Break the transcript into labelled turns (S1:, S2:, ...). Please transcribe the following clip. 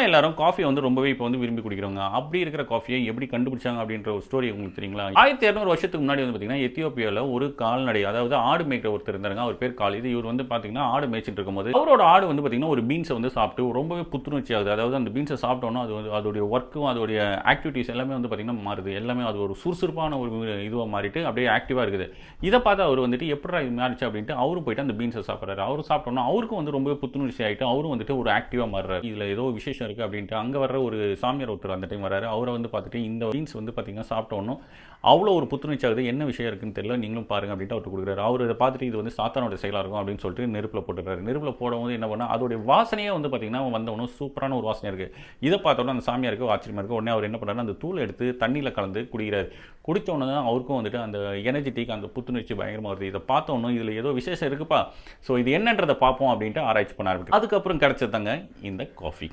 S1: எல்லாரும் காஃபியை வந்து ரொம்பவே இப்போ வந்து விரும்பி குடிக்கிறவங்க. அப்படி இருக்கிற காஃபியை எப்படி கண்டுபிடிச்சாங்க அப்படின்ற ஒரு ஸ்டோரி உங்களுக்கு தெரியுங்களா? 1200 வருஷத்துக்கு முன்னாடி வந்து பார்த்தீங்கன்னா, எத்தியோப்பியால ஒரு கால்நடை அதாவது ஆடு மேய்க்கிற ஒருத்தர் இருந்தாருங்க. அவர் பேர் காலித். இவர் வந்து பார்த்தீங்கன்னா, ஆடு மேய்ச்சிட்டு இருக்கும்போது அவரோட ஆடு வந்து பார்த்தீங்கன்னா, ஒரு பீன்ஸை வந்து சாப்பிட்டு ரொம்பவே புத்துணர்ச்சி ஆகுது. அதாவது அந்த பீன்ஸை சாப்பிட்டோன்னா அது வந்து அதோடைய ஒர்க்கும் அதோடைய ஆக்டிவிட்டீஸ் எல்லாமே வந்து பார்த்தீங்கன்னா மாறுது. எல்லாமே அது ஒரு சுறுசுறுப்பான ஒரு இதுவாக மாறிட்டு அப்படியே ஆக்டிவாக இருக்குது. இதை பார்த்து அவர் வந்துட்டு எப்படிடா இது மாறிச்சு அப்படின்ட்டு அவரும் போயிட்டு அந்த பீன்ஸை சாப்பிட்றாரு. அவரும் சாப்பிட்டோன்னா அவருக்கும் வந்து ரொம்பவே புத்துணர்ச்சி ஆகிட்டு அவரும் வந்துட்டு ஒரு ஆக்டிவாக மாறுறாரு. இதில் ஏதோ விசேஷம் இருக்கு அப்படின்ட்டு அங்கே வர்ற ஒரு சாமியார் ஒருத்தர் அந்த டைம் வராரு. அவரை வந்து பார்த்துட்டு இந்த பீன்ஸ் வந்து பார்த்தீங்கன்னா சாப்பிட்டோன்னும் அவ்வளோ ஒரு புத்துணர்ச்சி ஆகுது. என்ன விஷயம் இருக்குன்னு தெரியல, நீங்களும் பாருங்க அப்படின்ட்டு அவர்கிட்ட கொடுக்குறாரு. அவர் இதை பார்த்துட்டு இது வந்து சாத்தானோட செயலாக இருக்கும் அப்படின்னு சொல்லிட்டு நெருப்பில் போட்டுறாரு. நெருப்பில் போடும்போது என்ன பண்ணால் அதோடைய வாசனையே வந்து பார்த்தீங்கன்னா வந்தவனும் சூப்பரான ஒரு வாசனை இருக்குது. இதை பார்த்தோன்னா அந்த சாமியாருக்கு ஆச்சரியமாக இருக்குது. உடனே அவர் என்ன பண்ணுறாரு, அந்த தூளை எடுத்து தண்ணியில் கலந்து குடிக்கிறார். குடித்தோன்னு தான் அவருக்கும் வந்துட்டு அந்த எனர்ஜெட்டிக் அந்த புத்துணர்ச்சி பயங்கரமாக வருது. இதை பார்த்தோன்னும் இதில் ஏதோ விசேஷம் இருக்குப்பா, ஸோ இது என்னன்றதை பார்ப்போம் அப்படின்ட்டு ஆராய்ச்சி பண்ண ஆரம்பிக்கும். அதுக்கப்புறம் கிடைச்சதாங்க இந்த காஃபி.